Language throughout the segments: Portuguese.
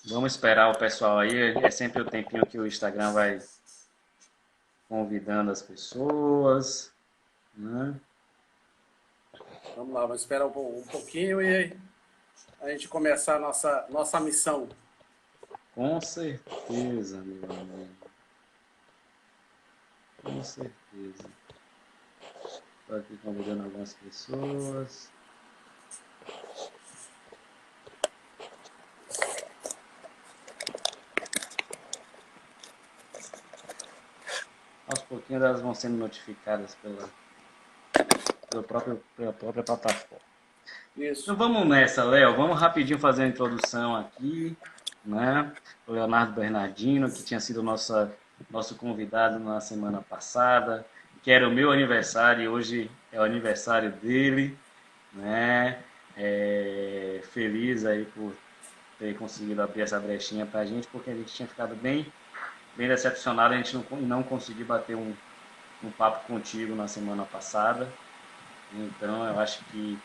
Vamos esperar o pessoal aí. É sempre o tempinho que o Instagram vai convidando as pessoas, né? Vamos lá, vamos esperar um pouquinho e a gente começar a nossa missão. Com certeza, meu amigo. Com certeza. Estou aqui convidando algumas pessoas. Aos pouquinhos elas vão sendo notificadas pela própria plataforma. Isso. Então vamos nessa, Léo. Vamos rapidinho fazer a introdução aqui, né? O Leonardo Bernardino, que tinha sido nosso convidado na semana passada, que era o meu aniversário e hoje é o aniversário dele, né? Feliz aí por ter conseguido abrir essa brechinha para a gente, porque a gente tinha ficado bem decepcionado, a gente não conseguiu bater um papo contigo na semana passada. Então eu acho que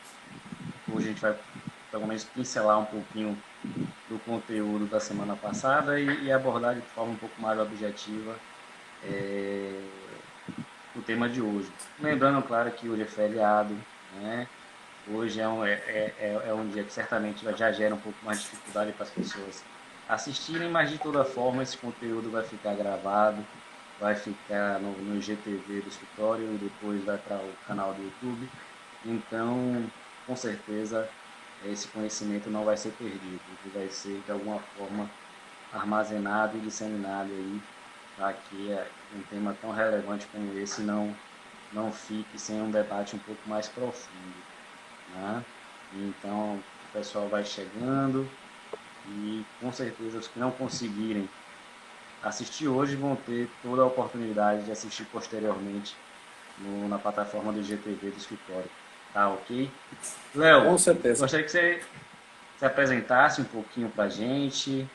hoje a gente vai pelo menos pincelar um pouquinho do conteúdo da semana passada e abordar de forma um pouco mais objetiva o tema de hoje. Lembrando, claro, que hoje é feriado, né? Hoje é um dia que certamente já gera um pouco mais de dificuldade para as pessoas assistirem, mas de toda forma esse conteúdo vai ficar gravado, vai ficar no IGTV do escritório e depois vai para o canal do YouTube. Então, com certeza, esse conhecimento não vai ser perdido, ele vai ser de alguma forma armazenado e disseminado aí, para que um tema tão relevante como esse não fique sem um debate um pouco mais profundo, né? Então, o pessoal vai chegando e com certeza os que não conseguirem assistir hoje vão ter toda a oportunidade de assistir posteriormente na plataforma do IGTV do escritório. Tá ok? Léo, Com certeza. gostaria que você se apresentasse um pouquinho para a gente,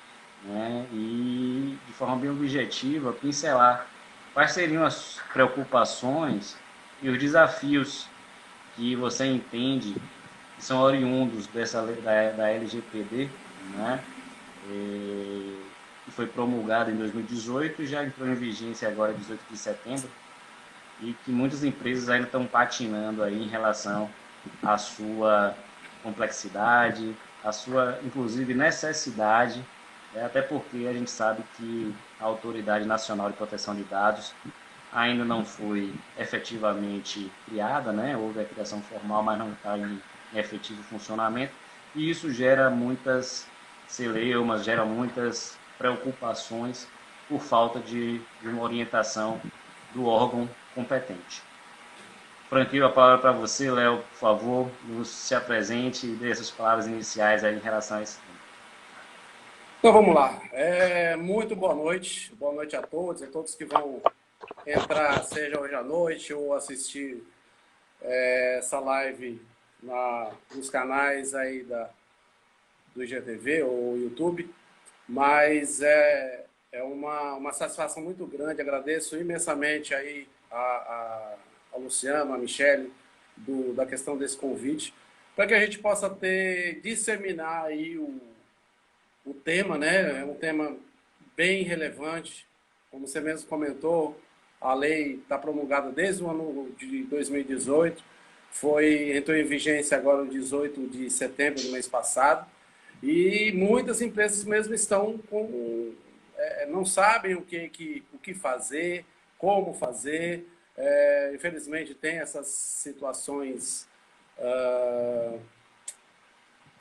né? E de forma bem objetiva, pincelar quais seriam as preocupações e os desafios que você entende que são oriundos da LGPD, né? Que foi promulgada em 2018 e já entrou em vigência agora 18 de setembro, e que muitas empresas ainda estão patinando aí em relação à sua complexidade, à sua, inclusive, necessidade, né? Até porque a gente sabe que a Autoridade Nacional de Proteção de Dados ainda não foi efetivamente criada, né? Houve a criação formal, mas não está em efetivo funcionamento, e isso gera muitas celeumas, gera muitas preocupações por falta de uma orientação do órgão competente. Franquio a palavra para você, Léo, por favor, se apresente e dê essas palavras iniciais aí em relação a esse tema. Então vamos lá. Muito boa noite a todos que vão entrar, seja hoje à noite ou assistir essa live nos canais aí do IGTV ou YouTube. Mas é uma satisfação muito grande. Agradeço imensamente aí a Luciano, a Michele, da questão desse convite, para que a gente possa disseminar aí o tema, né? É um tema bem relevante. Como você mesmo comentou, a lei está promulgada desde o ano de 2018, entrou em vigência agora no 18 de setembro do mês passado, e muitas empresas mesmo não sabem o que fazer, como fazer. Infelizmente tem essas situações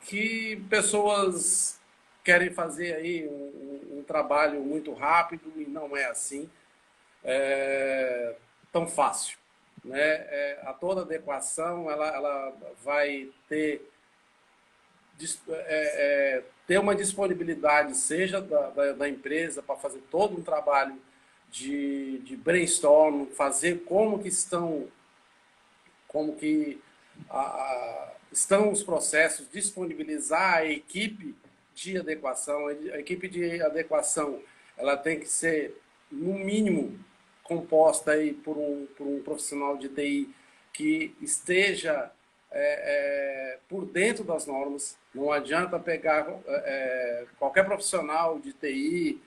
que pessoas querem fazer aí um trabalho muito rápido e não é assim tão fácil. Né? A toda adequação ela vai ter uma disponibilidade, seja da empresa, para fazer todo um trabalho de brainstorm, fazer como que estão os processos, disponibilizar a equipe de adequação. A equipe de adequação ela tem que ser, no mínimo, composta aí por um profissional de TI que esteja por dentro das normas. Não adianta pegar qualquer profissional de TI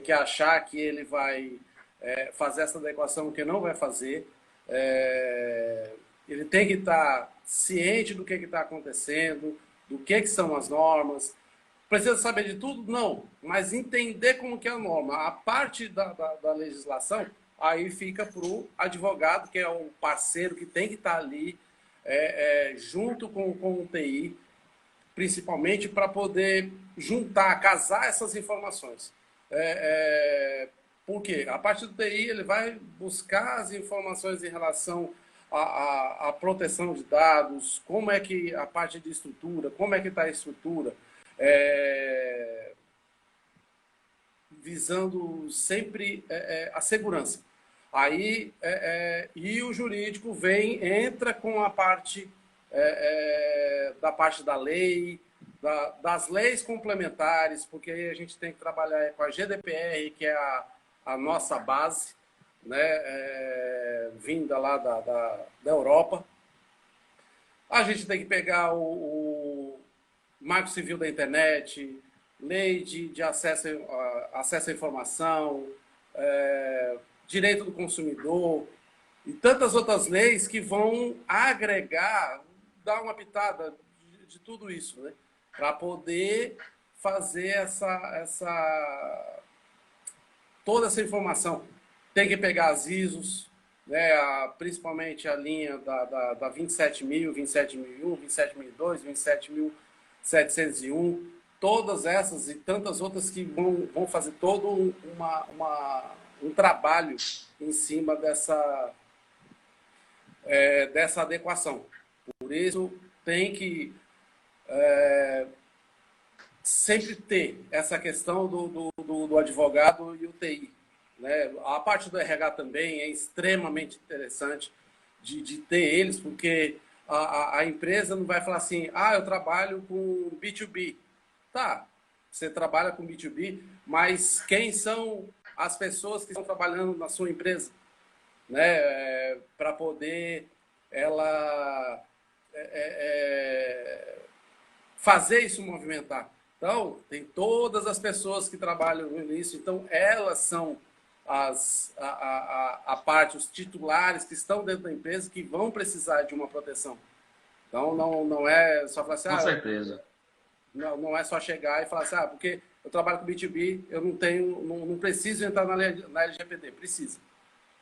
que achar que ele vai fazer essa adequação, que não vai fazer. Ele tem que estar ciente do que está acontecendo, do que são as normas. Precisa saber de tudo? Não, mas entender como que é a norma. A parte da legislação, aí fica para o advogado, que é o parceiro que tem que estar ali junto com o TI, principalmente para poder juntar, casar essas informações. Por quê? A parte do TI ele vai buscar as informações em relação à proteção de dados, como é que a parte de estrutura, como é que está a estrutura, visando sempre a segurança. Aí, e o jurídico entra com a parte da parte da lei, das leis complementares, porque aí a gente tem que trabalhar com a GDPR, que é a nossa base, né, vinda lá da Europa. A gente tem que pegar o Marco Civil da Internet, lei de acesso à informação, direito do consumidor e tantas outras leis que vão agregar, dar uma pitada de tudo isso, né? Para poder fazer toda essa informação. Tem que pegar as ISOs, né? Principalmente a linha da 27.000, 27.001, 27.002, 27.701, todas essas e tantas outras que vão fazer todo um trabalho em cima dessa adequação. Por isso, tem que sempre ter essa questão do advogado e o TI. Né? A parte do RH também é extremamente interessante de ter eles, porque a empresa não vai falar assim, eu trabalho com B2B. Tá, você trabalha com B2B, mas quem são as pessoas que estão trabalhando na sua empresa? Né? Para poder ela fazer isso movimentar. Então, tem todas as pessoas que trabalham nisso, então elas são a parte, os titulares que estão dentro da empresa que vão precisar de uma proteção. Então, não é só falar assim... Com certeza. Não é só chegar e falar assim, porque eu trabalho com B2B, eu não preciso entrar na LGPD. Precisa.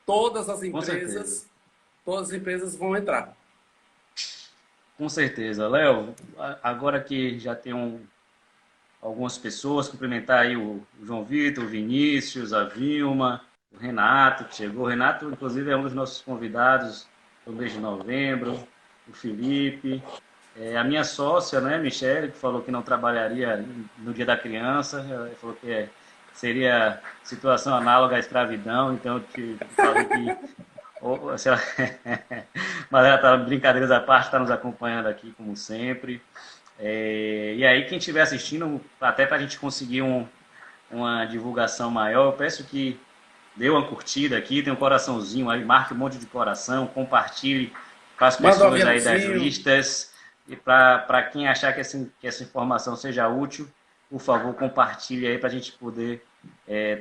Todas as empresas vão entrar. Com certeza. Léo, agora que já tem algumas pessoas, cumprimentar aí o João Vitor, o Vinícius, a Vilma, o Renato, que chegou. O Renato, inclusive, é um dos nossos convidados do mês de novembro, o Felipe, a minha sócia, né, Michele, que falou que não trabalharia no Dia da Criança, ela falou que seria situação análoga à escravidão, então eu te falei que... Mas ela está, brincadeiras à parte, está nos acompanhando aqui, como sempre. E aí, quem estiver assistindo, até para a gente conseguir uma divulgação maior, eu peço que dê uma curtida aqui, tem um coraçãozinho aí, marque um monte de coração, compartilhe para as pessoas aí das listas. E para quem achar que essa informação seja útil, por favor, compartilhe aí para a gente poder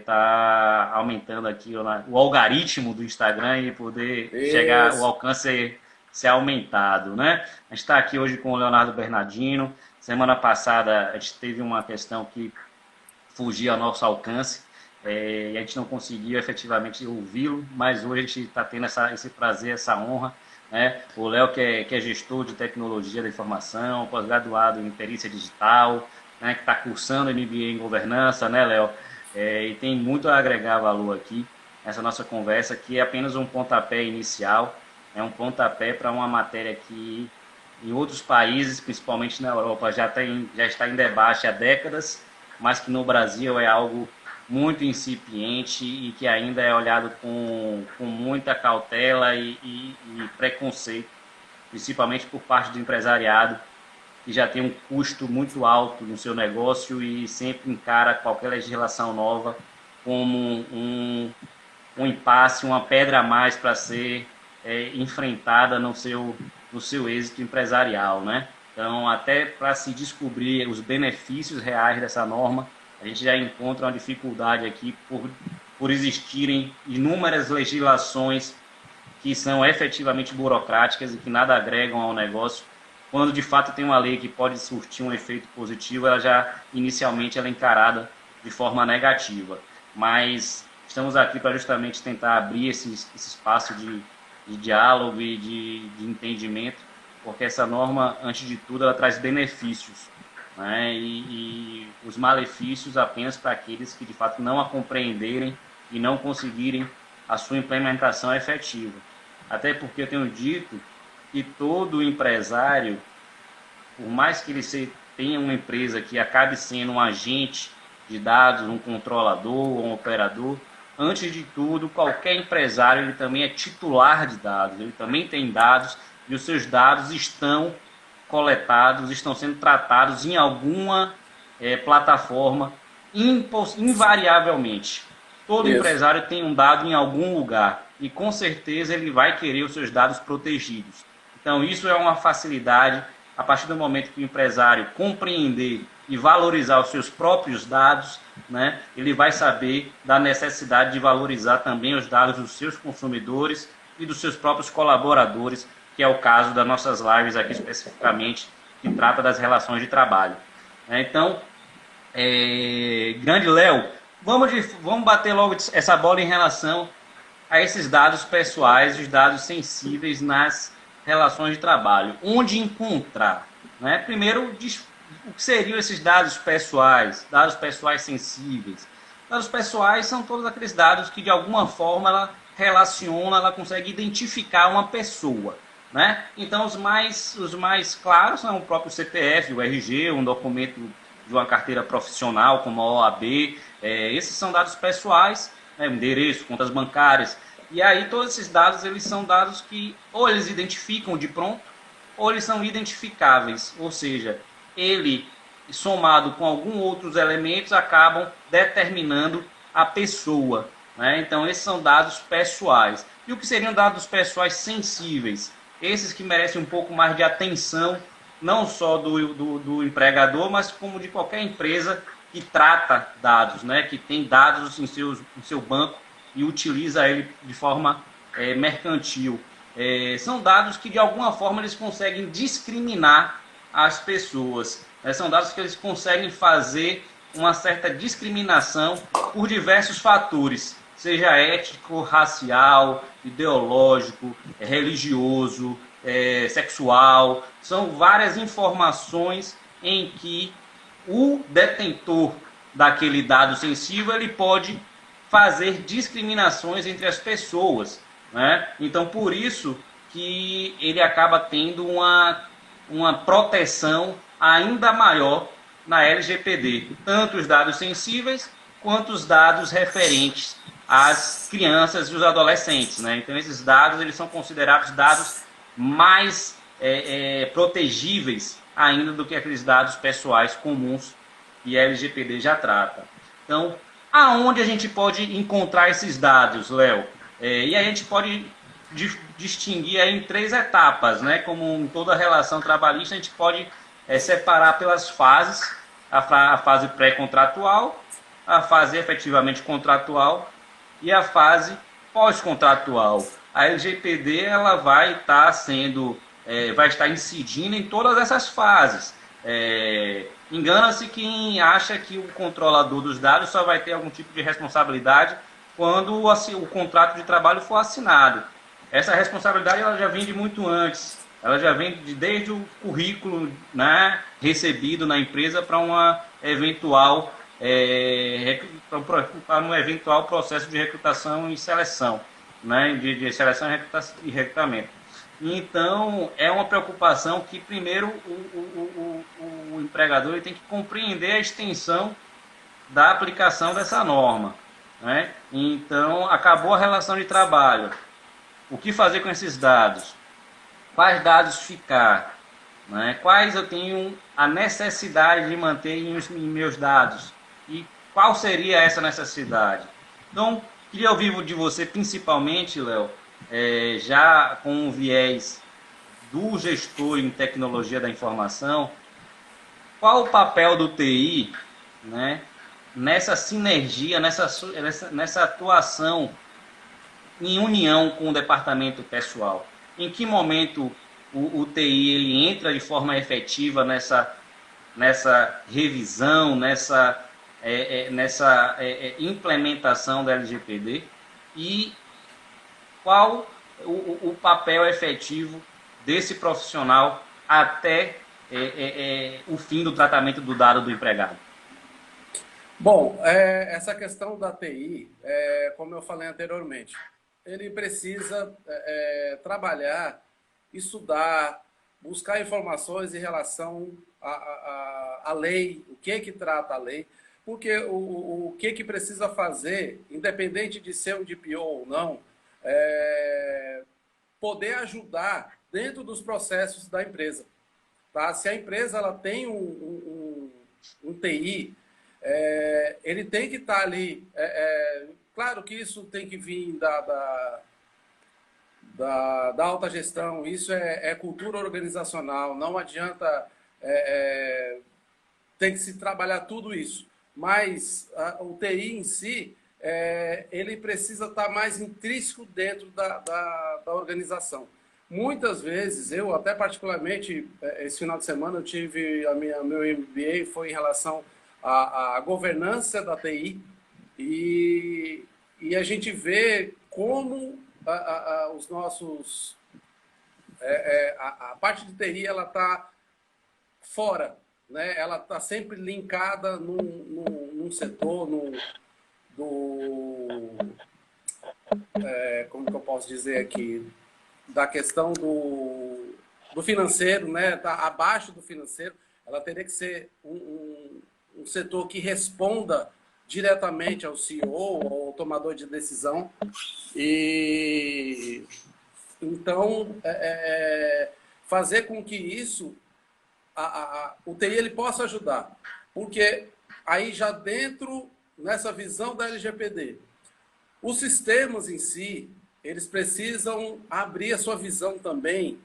tá aumentando aqui o algoritmo do Instagram e poder chegar, o alcance ser aumentado, né? A gente está aqui hoje com o Leonardo Bernardino. Semana passada a gente teve uma questão que fugia ao nosso alcance e a gente não conseguiu efetivamente ouvi-lo, mas hoje a gente está tendo esse prazer, essa honra, né? O Léo, que é gestor de tecnologia da informação, pós-graduado em perícia digital, né? Que está cursando MBA em governança, né, Léo? E tem muito a agregar valor aqui nessa nossa conversa, que é apenas um pontapé inicial, é um pontapé para uma matéria que em outros países, principalmente na Europa, já está em debate há décadas, mas que no Brasil é algo muito incipiente e que ainda é olhado com muita cautela e preconceito, principalmente por parte do empresariado, que já tem um custo muito alto no seu negócio e sempre encara qualquer legislação nova como um impasse, uma pedra a mais para ser enfrentada no seu êxito empresarial, né? Então, até para se descobrir os benefícios reais dessa norma, a gente já encontra uma dificuldade aqui por existirem inúmeras legislações que são efetivamente burocráticas e que nada agregam ao negócio. Quando de fato tem uma lei que pode surtir um efeito positivo, ela já inicialmente ela é encarada de forma negativa. Mas estamos aqui para justamente tentar abrir esse espaço de diálogo e de entendimento, porque essa norma, antes de tudo, ela traz benefícios, né? E os malefícios apenas para aqueles que de fato não a compreenderem e não conseguirem a sua implementação efetiva. Até porque eu tenho dito que todo empresário, por mais que ele tenha uma empresa que acabe sendo um agente de dados, um controlador, um operador, antes de tudo, qualquer empresário ele também é titular de dados, ele também tem dados e os seus dados estão coletados, estão sendo tratados em alguma plataforma, invariavelmente. Todo empresário tem um dado em algum lugar e com certeza ele vai querer os seus dados protegidos. Então isso é uma facilidade a partir do momento que o empresário compreender e valorizar os seus próprios dados, né, ele vai saber da necessidade de valorizar também os dados dos seus consumidores e dos seus próprios colaboradores, que é o caso das nossas lives aqui especificamente, que trata das relações de trabalho. Então, grande Léo, vamos bater logo essa bola em relação a esses dados pessoais, os dados sensíveis nas relações de trabalho. Onde encontrar? Né? Primeiro, o que seriam esses dados pessoais sensíveis? Dados pessoais são todos aqueles dados que de alguma forma ela relaciona, ela consegue identificar uma pessoa. Né? Então os mais claros são o próprio CPF, o RG, um documento de uma carteira profissional como a OAB, esses são dados pessoais, né? Endereço, contas bancárias, e aí todos esses dados eles são dados que ou eles identificam de pronto, ou eles são identificáveis, ou seja, ele somado com alguns outros elementos acabam determinando a pessoa. Né? Então esses são dados pessoais. E o que seriam dados pessoais sensíveis? Esses que merecem um pouco mais de atenção, não só do empregador, mas como de qualquer empresa que trata dados, né? Que tem dados em seu banco e utiliza ele de forma mercantil. São dados que de alguma forma eles conseguem discriminar as pessoas. São dados que eles conseguem fazer uma certa discriminação por diversos fatores, seja ético, racial, ideológico, religioso, sexual. São várias informações em que o detentor daquele dado sensível ele pode fazer discriminações entre as pessoas. Né? Então, por isso que ele acaba tendo uma proteção ainda maior na LGPD, tanto os dados sensíveis quanto os dados referentes às crianças e os adolescentes. Né? Então, esses dados eles são considerados dados mais protegíveis ainda do que aqueles dados pessoais comuns que a LGPD já trata. Então, aonde a gente pode encontrar esses dados, Léo? E aí a gente pode distinguir aí em 3 etapas, né? Como em toda relação trabalhista, a gente pode separar pelas fases, a fase pré-contratual, a fase efetivamente contratual e a fase pós-contratual. A LGPD ela vai estar incidindo em todas essas fases. Engana-se quem acha que o controlador dos dados só vai ter algum tipo de responsabilidade quando o contrato de trabalho for assinado. Essa responsabilidade ela já vem de muito antes. Ela já vem desde o currículo, né, recebido na empresa para um eventual processo de recrutação e seleção, né, de seleção e recrutamento. Então, é uma preocupação que, primeiro, o empregador ele tem que compreender a extensão da aplicação dessa norma. Né? Então, acabou a relação de trabalho. O que fazer com esses dados? Quais dados ficar? Né? Quais eu tenho a necessidade de manter em meus dados? E qual seria essa necessidade? Então, queria ouvir de você, principalmente, Léo, já com um viés do gestor em tecnologia da informação, qual o papel do TI, né, nessa sinergia, nessa atuação em união com o departamento pessoal? Em que momento o TI ele entra de forma efetiva nessa revisão, nessa implementação da LGPD? E qual o papel efetivo desse profissional até o fim do tratamento do dado do empregado? Bom, essa questão da TI, como eu falei anteriormente, ele precisa trabalhar, estudar, buscar informações em relação à lei, o que trata a lei, porque o que precisa fazer, independente de ser um DPO ou não, poder ajudar dentro dos processos da empresa. Tá? Se a empresa ela tem um TI, ele tem que estar ali. Claro que isso tem que vir da alta gestão, isso é cultura organizacional, não adianta, tem que se trabalhar tudo isso. Mas o TI em si, ele precisa estar mais intrínseco dentro da organização. Muitas vezes, eu até particularmente, esse final de semana, eu tive meu MBA, foi em relação à governança da TI, e a gente vê como os nossos... a parte de TI, ela está fora, né? Ela está sempre linkada num setor, como que eu posso dizer aqui, da questão do financeiro, né? Tá abaixo do financeiro. Ela teria que ser um setor que responda diretamente ao CEO, ao tomador de decisão. E então fazer com que isso o TI ele possa ajudar, porque aí já dentro nessa visão da LGPD, os sistemas em si eles precisam abrir a sua visão também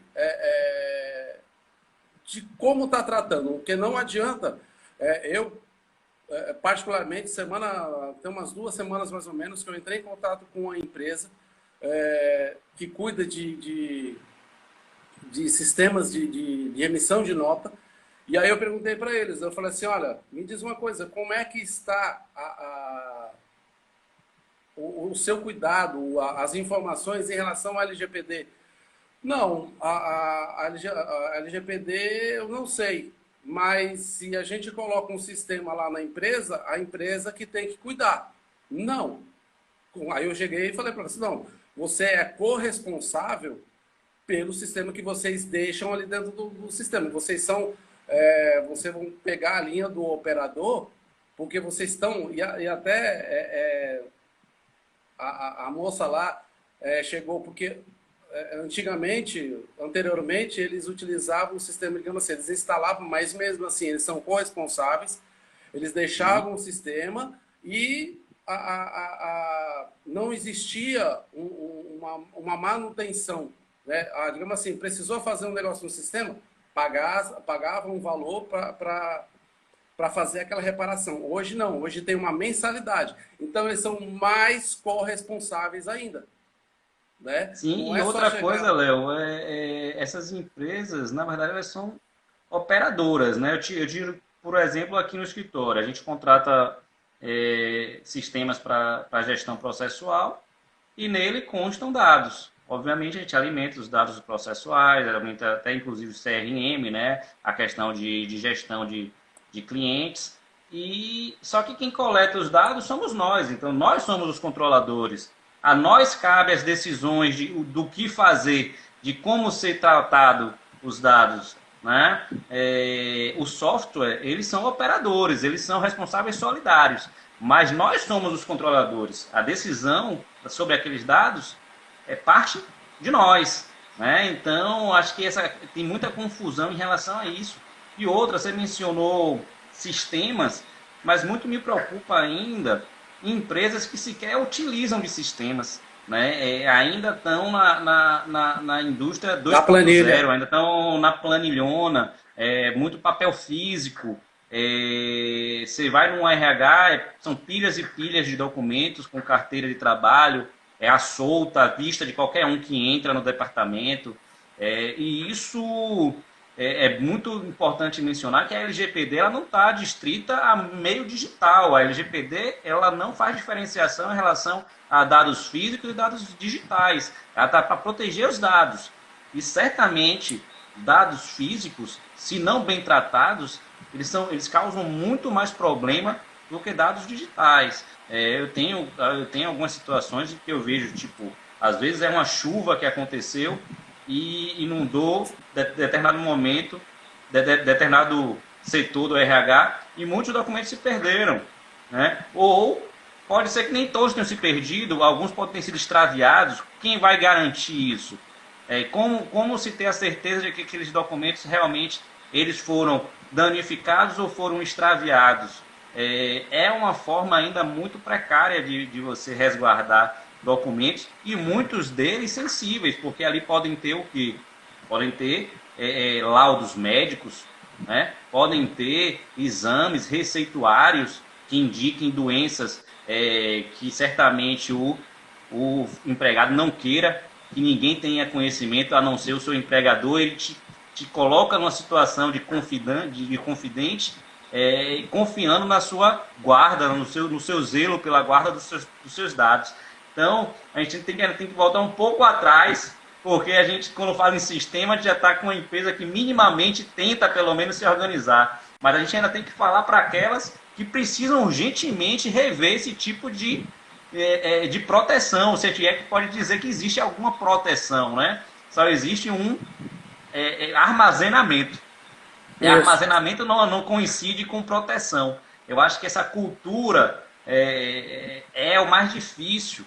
de como está tratando, porque não adianta. Eu, particularmente, tem umas 2 semanas mais ou menos que eu entrei em contato com uma empresa que cuida de sistemas de emissão de nota, e aí eu perguntei para eles, eu falei assim, olha, me diz uma coisa, como é que está o seu cuidado, as informações em relação ao LGPD? Não, a LGPD eu não sei, mas se a gente coloca um sistema lá na empresa, a empresa que tem que cuidar. Não. Aí eu cheguei e falei para você, não, você é corresponsável pelo sistema que vocês deixam ali dentro do sistema. Vocês vão pegar a linha do operador, porque vocês estão... E até a moça lá chegou, porque anteriormente, eles utilizavam o sistema, digamos assim, eles instalavam, mas mesmo assim, eles são corresponsáveis, eles deixavam o sistema e não existia uma manutenção, né? Digamos assim, precisou fazer um negócio no sistema, pagava um valor para fazer aquela reparação. Hoje não, hoje tem uma mensalidade. Então, eles são mais corresponsáveis ainda. Né? Sim, e outra coisa, Léo, essas empresas, na verdade, elas são operadoras, né? Eu tiro, por exemplo, aqui no escritório, a gente contrata sistemas para gestão processual e nele constam dados. Obviamente, a gente alimenta os dados processuais, alimenta até inclusive o CRM, né? A questão de gestão de clientes. Só que quem coleta os dados somos nós, então nós somos os controladores. A nós cabe as decisões do que fazer, de como ser tratado os dados. Né? O software, eles são operadores, eles são responsáveis solidários, mas nós somos os controladores. A decisão sobre aqueles dados é parte de nós. Né? Então, acho que tem muita confusão em relação a isso. E outra, você mencionou sistemas, mas muito me preocupa ainda empresas que sequer utilizam de sistemas. né, ainda estão na indústria Na planilha. 2.0, ainda estão na planilhona, muito papel físico. Você vai no RH, são pilhas e pilhas de documentos com carteira de trabalho, à solta, à vista de qualquer um que entra no departamento. E isso é muito importante mencionar que a LGPD ela não está distrita a meio digital. A LGPD ela não faz diferenciação em relação a dados físicos e dados digitais. Ela está para proteger os dados. E certamente dados físicos, se não bem tratados, eles causam muito mais problema do que dados digitais. Eu tenho algumas situações em que eu vejo, tipo, às vezes é uma chuva que aconteceu e inundou determinado momento, determinado setor do RH, e muitos documentos se perderam. Né? Ou pode ser que nem todos tenham se perdido, alguns podem ter sido extraviados. Quem vai garantir isso? Como se ter a certeza de que aqueles documentos realmente eles foram danificados ou foram extraviados? É uma forma ainda muito precária de você resguardar documentos e muitos deles sensíveis, porque ali podem ter o quê? Podem ter laudos médicos, né? Podem ter exames receituários que indiquem doenças que certamente o empregado não queira que ninguém tenha conhecimento a não ser o seu empregador. Ele te coloca numa situação de confidente, confiando na sua guarda, no seu zelo pela guarda dos seus dados. Então, a gente tem que voltar um pouco atrás, porque a gente, quando fala em sistema, a gente já está com uma empresa que minimamente tenta, pelo menos, se organizar. Mas a gente ainda tem que falar para aquelas que precisam urgentemente rever esse tipo de proteção, se é que pode dizer que existe alguma proteção, né? Só existe um armazenamento. E Isso. armazenamento não coincide com proteção. Eu acho que essa cultura é o mais difícil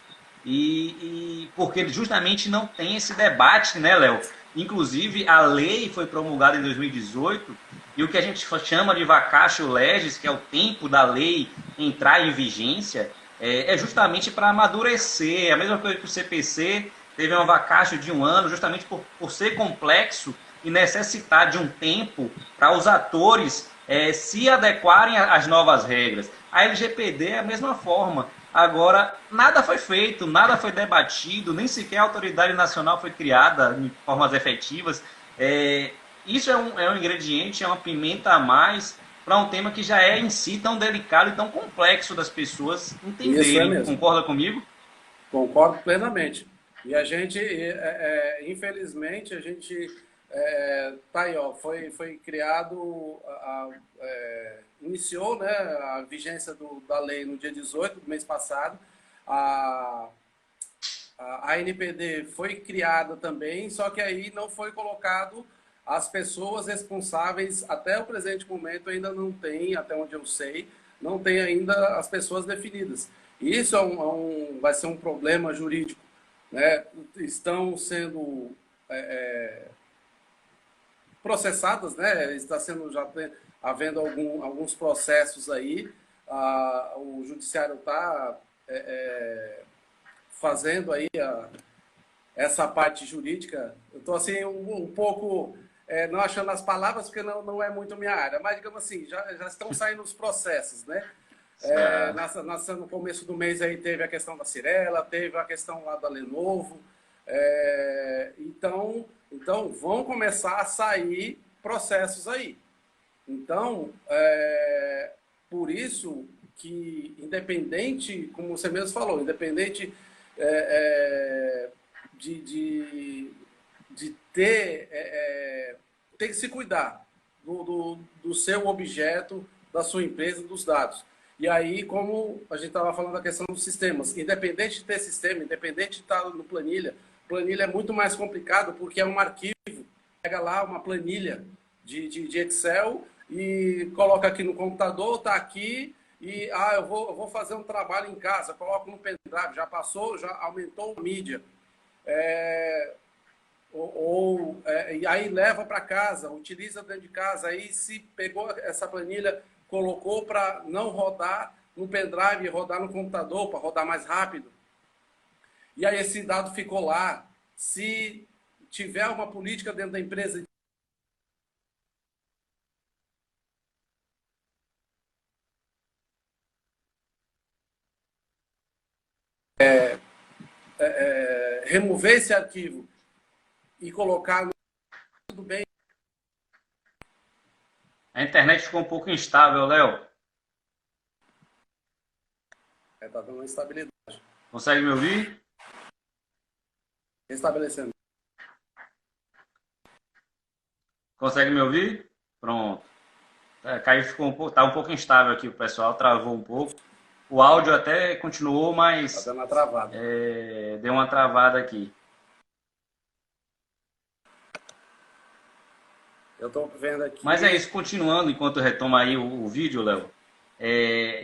porque justamente não tem esse debate, né, Léo? Inclusive, a lei foi promulgada em 2018 e o que a gente chama de vacatio legis, que é o tempo da lei entrar em vigência, é justamente para amadurecer. A mesma coisa que o CPC teve uma vacatio de 1 ano, justamente por ser complexo e necessitar de um tempo para os atores se adequarem às novas regras. A LGPD é a mesma forma. Agora, nada foi feito, nada foi debatido, nem sequer a autoridade nacional foi criada em formas efetivas. Isso é um ingrediente, é uma pimenta a mais para um tema que já é em si tão delicado e tão complexo das pessoas Isso é entenderem. mesmo. Concorda comigo? Concordo plenamente. E a gente, infelizmente, a gente tá aí, ó, foi criado, iniciou, né, a vigência da lei no dia 18 do mês passado. A, a ANPD foi criada também, só que aí não foi colocado as pessoas responsáveis. Até o presente momento ainda não tem, até onde eu sei, não tem ainda as pessoas definidas. E isso vai ser um problema jurídico, né? Estão sendo processadas, né? Está sendo já havendo alguns processos aí. O judiciário está fazendo aí essa parte jurídica. Eu estou assim um pouco não achando as palavras porque não é muito minha área, mas digamos assim, já estão saindo os processos, né? No começo do mês aí teve a questão da Cirela, teve a questão lá da Lenovo. Então vão começar a sair processos aí. Então, por isso que, independente, como você mesmo falou, independente de ter que se cuidar do seu objeto, da sua empresa, dos dados. E aí, como a gente estava falando da questão dos sistemas, independente de ter sistema, independente de estar no planilha é muito mais complicado porque é um arquivo. Pega lá uma planilha de Excel e coloca aqui no computador, está aqui, e eu vou fazer um trabalho em casa, coloco no pendrive, já passou, já aumentou a mídia. E aí leva para casa, utiliza dentro de casa, aí se pegou essa planilha, colocou para não rodar no pendrive, rodar no computador, para rodar mais rápido. e aí esse dado ficou lá. Se tiver uma política dentro da empresa remover esse arquivo e colocar no... Tudo bem. A internet ficou um pouco instável, Léo. Está dando uma instabilidade. Consegue me ouvir? Restabelecendo. Consegue me ouvir? Pronto. Caiu, tá um pouco instável aqui, o pessoal travou um pouco. O áudio até continuou, mas Está dando uma travada. Deu uma travada aqui. Eu estou vendo aqui. Mas é isso, continuando, enquanto retoma aí o vídeo, Léo.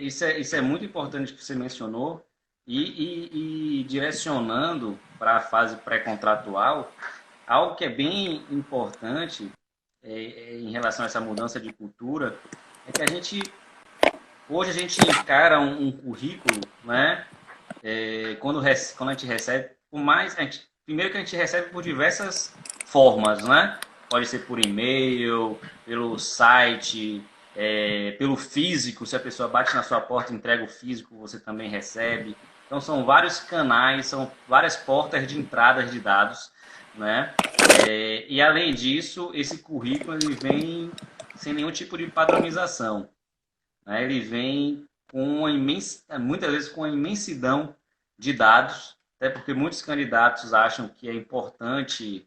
Isso é muito importante que você mencionou. E direcionando para a fase pré-contratual, algo que é bem importante em relação a essa mudança de cultura é que hoje a gente encara um currículo, né? Quando a gente recebe, primeiro que a gente recebe por diversas formas, né? Pode ser por e-mail, pelo site, pelo físico. Se a pessoa bate na sua porta e entrega o físico, você também recebe. Então são vários canais, são várias portas de entradas de dados, né? E além disso, esse currículo ele vem sem nenhum tipo de padronização, né? Ele vem com muitas vezes com uma imensidão de dados, até porque muitos candidatos acham que é importante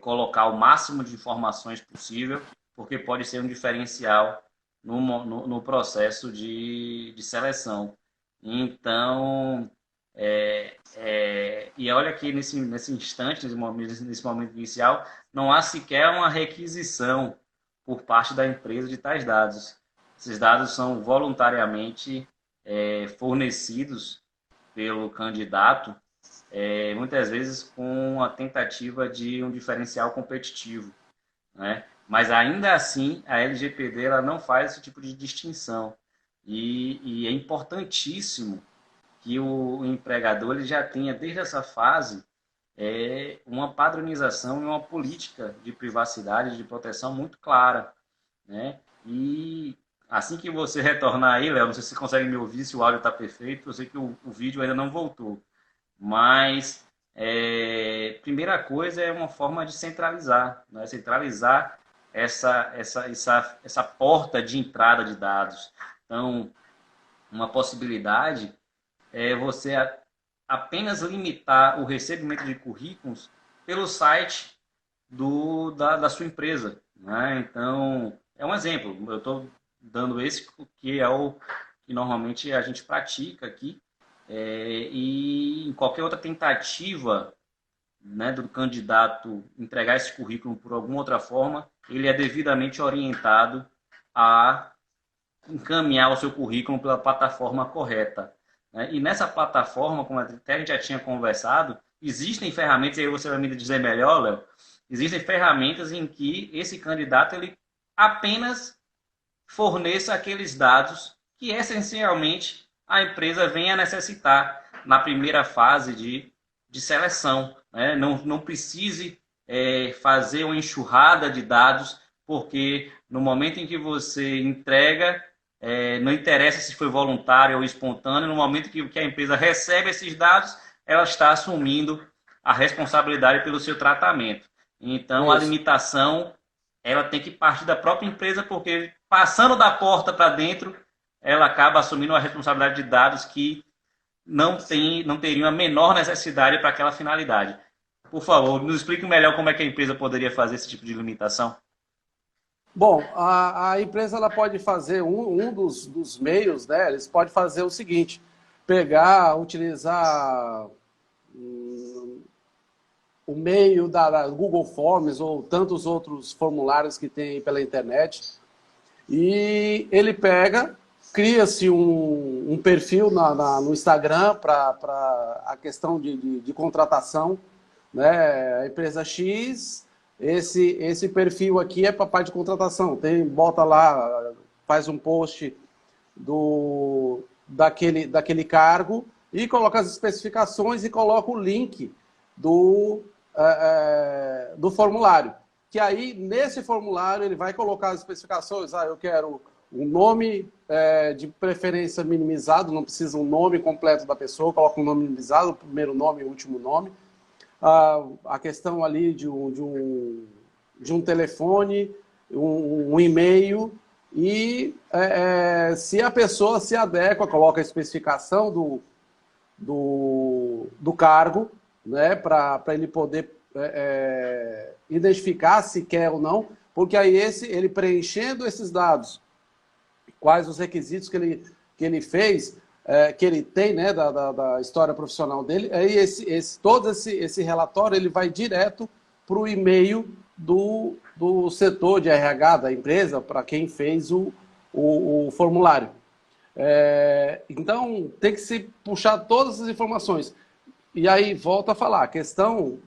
colocar o máximo de informações possível, porque pode ser um diferencial no processo de seleção. Então, e olha que nesse instante, nesse momento inicial, não há sequer uma requisição por parte da empresa de tais dados. Esses dados são voluntariamente fornecidos pelo candidato, muitas vezes com a tentativa de um diferencial competitivo, né? Mas ainda assim, a LGPD ela não faz esse tipo de distinção. E é importantíssimo que o empregador ele já tenha, desde essa fase, uma padronização e uma política de privacidade e de proteção muito clara, né? E assim que você retornar aí, Léo, não sei se você consegue me ouvir, se o áudio está perfeito, eu sei que o vídeo ainda não voltou, mas primeira coisa é uma forma de centralizar, né? Centralizar essa porta de entrada de dados. Então, uma possibilidade é você apenas limitar o recebimento de currículos pelo site da sua empresa, né? Então, é um exemplo. Eu estou dando esse que é o que normalmente a gente pratica aqui. E em qualquer outra tentativa, né, do candidato entregar esse currículo por alguma outra forma, ele é devidamente orientado a encaminhar o seu currículo pela plataforma correta, né? E nessa plataforma, como até a gente já tinha conversado, existem ferramentas, e aí você vai me dizer melhor, Léo, existem ferramentas em que esse candidato ele apenas forneça aqueles dados que essencialmente a empresa vem a necessitar na primeira fase de seleção, né? Não precise fazer uma enxurrada de dados, porque no momento em que você entrega, não interessa se foi voluntário ou espontâneo, no momento que a empresa recebe esses dados, ela está assumindo a responsabilidade pelo seu tratamento. Então, a limitação ela tem que partir da própria empresa, porque passando da porta para dentro, ela acaba assumindo a responsabilidade de dados que não teriam a menor necessidade para aquela finalidade. Por favor, nos explique melhor como é que a empresa poderia fazer esse tipo de limitação. Bom, a empresa ela pode fazer um dos meios, né? Eles podem fazer o seguinte: utilizar o meio da Google Forms ou tantos outros formulários que tem pela internet, e ele cria-se um perfil no Instagram para a questão de contratação, né? A empresa X, esse perfil aqui é para a parte de contratação, bota lá, faz um post daquele cargo, e coloca as especificações e coloca o link do formulário. Que aí, nesse formulário, ele vai colocar as especificações. Eu quero um nome de preferência minimizado, não precisa um nome completo da pessoa, coloca um nome minimizado, o primeiro nome e o último nome. A questão ali de um telefone, um e-mail, e se a pessoa se adequa, coloca a especificação do cargo, né, para ele poder identificar se quer ou não, porque aí ele preenchendo esses dados, quais os requisitos que ele fez, que ele tem, né, da história profissional dele, aí todo esse relatório ele vai direto para o e-mail do setor de RH da empresa, para quem fez o formulário. Então, tem que se puxar todas as informações. E aí, volta a falar, a questão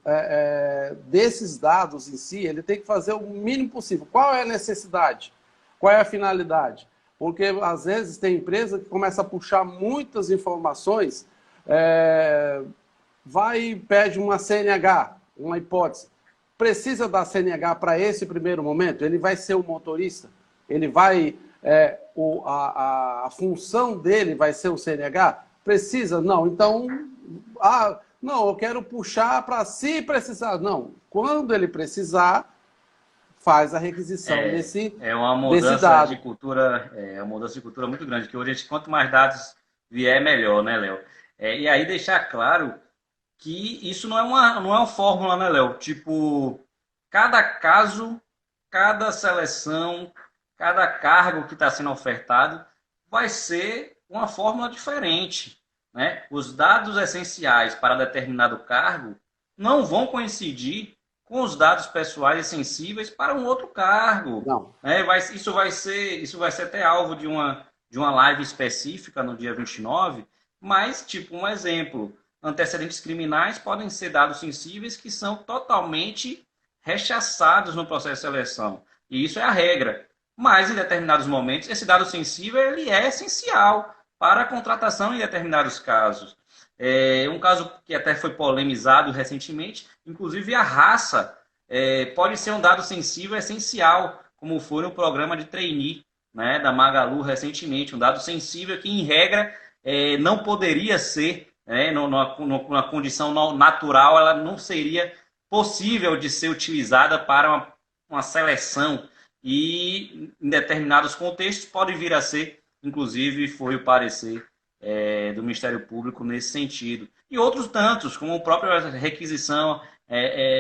desses dados em si, ele tem que fazer o mínimo possível. Qual é a necessidade? Qual é a finalidade? Porque, às vezes, tem empresa que começa a puxar muitas informações, vai e pede uma CNH, uma hipótese. Precisa da CNH para esse primeiro momento? Ele vai ser o motorista? Ele vai... a função dele vai ser o CNH? Precisa? Não. Então, não, eu quero puxar para se precisar. Não, quando ele precisar, faz a requisição desse dado. É uma mudança de cultura, uma mudança de cultura muito grande, que hoje, quanto mais dados vier, melhor, né, Léo? E aí deixar claro que isso não é uma fórmula, né, Léo? Tipo, cada caso, cada seleção, cada cargo que está sendo ofertado vai ser uma fórmula diferente, né? Os dados essenciais para determinado cargo não vão coincidir com os dados pessoais e sensíveis para um outro cargo. Não. Né? Isso vai ser até alvo de uma live específica no dia 29, mas, tipo, um exemplo, antecedentes criminais podem ser dados sensíveis que são totalmente rechaçados no processo de seleção. E isso é a regra. Mas, em determinados momentos, esse dado sensível ele é essencial para a contratação em determinados casos. Um caso que até foi polemizado recentemente, inclusive a raça pode ser um dado sensível essencial, como foi no programa de trainee, né, da Magalu recentemente, um dado sensível que, em regra, não poderia ser, numa condição natural, ela não seria possível de ser utilizada para uma seleção. E em determinados contextos pode vir a ser, inclusive foi o parecer do Ministério Público nesse sentido. E outros tantos, como a própria requisição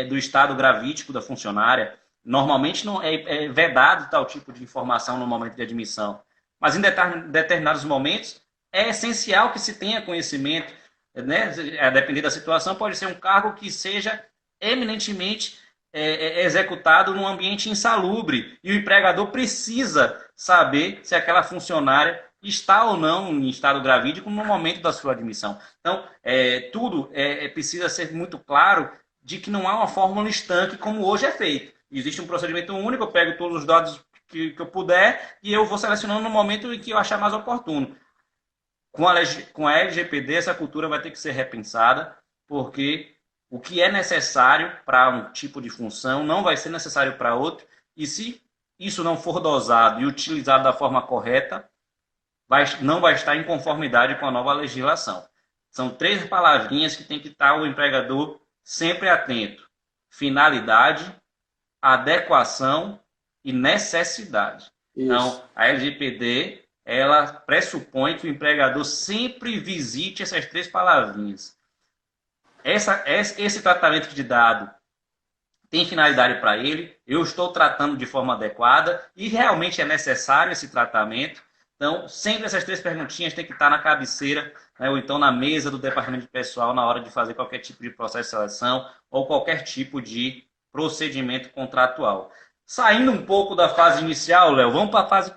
do estado gravídico da funcionária. Normalmente não é vedado tal tipo de informação no momento de admissão. Mas em determinados momentos é essencial que se tenha conhecimento, né? A depender da situação, pode ser um cargo que seja eminentemente executado num ambiente insalubre e o empregador precisa saber se aquela funcionária está ou não em estado gravídico no momento da sua admissão. Então, tudo precisa ser muito claro de que não há uma fórmula estanque como hoje é feito. Existe um procedimento único, eu pego todos os dados que eu puder e eu vou selecionando no momento em que eu achar mais oportuno. Com a LGPD, essa cultura vai ter que ser repensada, porque o que é necessário para um tipo de função não vai ser necessário para outro, e se isso não for dosado e utilizado da forma correta, não vai estar em conformidade com a nova legislação. São 3 palavrinhas que tem que estar o empregador sempre atento: finalidade, adequação e necessidade. Isso. Então, a LGPD, ela pressupõe que o empregador sempre visite essas 3 palavrinhas. Esse tratamento de dado tem finalidade para ele, eu estou tratando de forma adequada e realmente é necessário esse tratamento. Então, sempre essas 3 perguntinhas têm que estar na cabeceira, né, ou então na mesa do departamento de pessoal na hora de fazer qualquer tipo de processo de seleção ou qualquer tipo de procedimento contratual. Saindo um pouco da fase inicial, Léo, vamos para a fase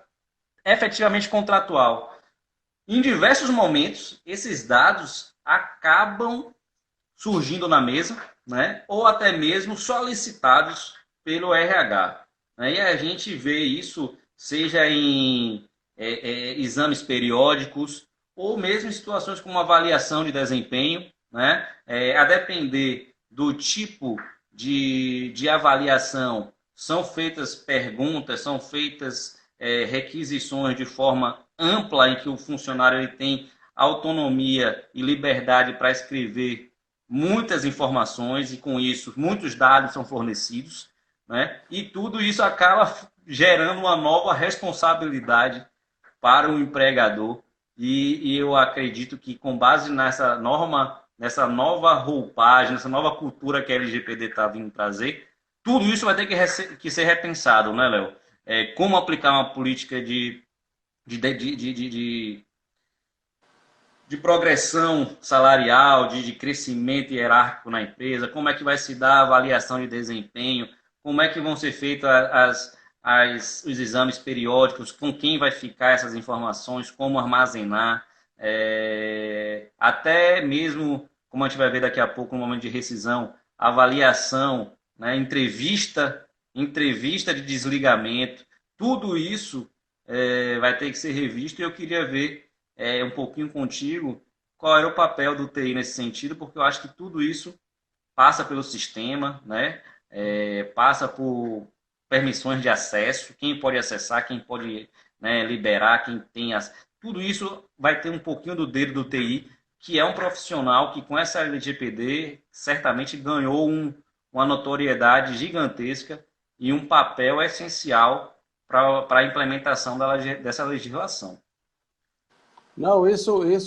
efetivamente contratual. Em diversos momentos, esses dados acabam surgindo na mesa, né, ou até mesmo solicitados pelo RH. Né, e a gente vê isso, seja em exames periódicos ou mesmo em situações como avaliação de desempenho, né? A depender do tipo de avaliação, são feitas perguntas, são feitas requisições de forma ampla, em que o funcionário ele tem autonomia e liberdade para escrever muitas informações, e com isso muitos dados são fornecidos, né? E tudo isso acaba gerando uma nova responsabilidade para o empregador, e eu acredito que, com base nessa norma, nessa nova roupagem, nessa nova cultura que a LGPD está vindo trazer, tudo isso vai ter que ser repensado, né, Léo? Como aplicar uma política de progressão salarial, de crescimento hierárquico na empresa, como é que vai se dar a avaliação de desempenho, como é que vão ser feitos os exames periódicos, com quem vai ficar essas informações, como armazenar, até mesmo, como a gente vai ver daqui a pouco, no momento de rescisão, avaliação, né, entrevista de desligamento, tudo isso vai ter que ser revisto, e eu queria ver um pouquinho contigo qual era o papel do TI nesse sentido, porque eu acho que tudo isso passa pelo sistema, né? Passa por permissões de acesso, quem pode acessar, quem pode, né, liberar, quem tem tudo isso vai ter um pouquinho do dedo do TI, que é um profissional que, com essa LGPD, certamente ganhou uma notoriedade gigantesca e um papel essencial para a implementação dessa legislação. Não, isso que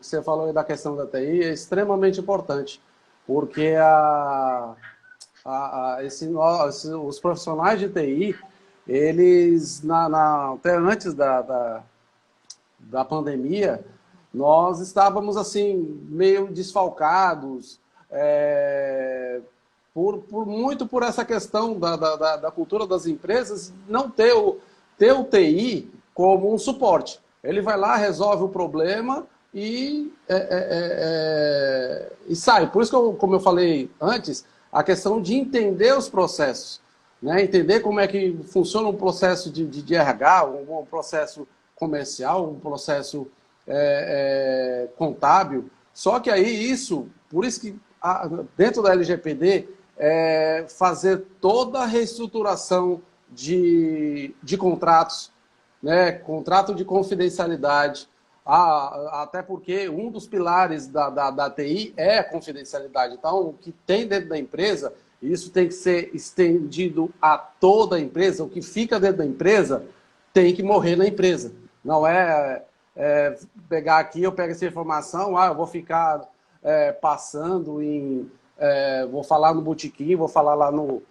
você falou aí da questão da TI é extremamente importante, porque os profissionais de TI, eles, até antes da pandemia, nós estávamos assim, meio desfalcados, muito por essa questão da cultura das empresas, não ter o TI como um suporte. Ele vai lá, resolve o problema e sai. Por isso que, como eu falei antes, a questão de entender os processos, né? Entender como é que funciona um processo de RH, um processo comercial, um processo contábil. Só que aí por isso que dentro da LGPD, fazer toda a reestruturação de contratos, né? Contrato de confidencialidade, até porque um dos pilares da TI é a confidencialidade. Então, o que tem dentro da empresa, isso tem que ser estendido a toda a empresa. O que fica dentro da empresa tem que morrer na empresa. Não pegar aqui, eu pego essa informação, eu vou ficar passando vou falar no botequim, vou falar lá no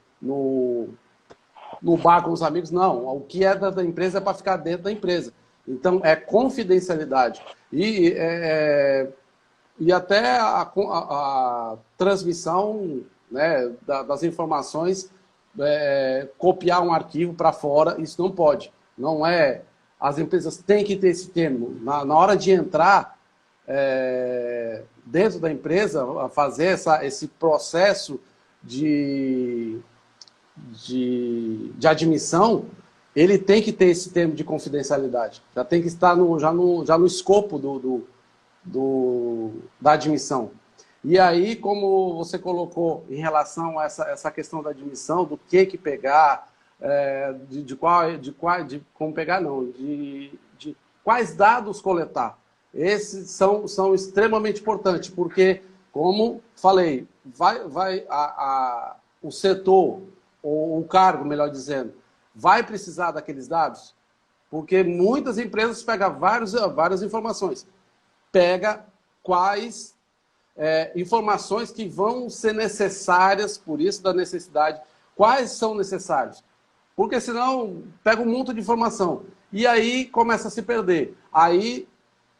bar com os amigos. Não, o que é da empresa é para ficar dentro da empresa. Então, é confidencialidade. E até a transmissão, né, das informações, copiar um arquivo para fora, isso não pode. Não é. As empresas têm que ter esse termo. Na hora de entrar dentro da empresa, a fazer esse processo de admissão, ele tem que ter esse termo de confidencialidade. Já tem que estar já no escopo da admissão. E aí, como você colocou em relação a essa questão da admissão, do que pegar, como pegar não, de quais dados coletar. Esses são extremamente importantes, porque, como falei, o setor, ou o cargo, melhor dizendo, vai precisar daqueles dados, porque muitas empresas pegam várias informações. Pega quais informações que vão ser necessárias, por isso da necessidade, quais são necessários. Porque senão pega um monte de informação e aí começa a se perder. Aí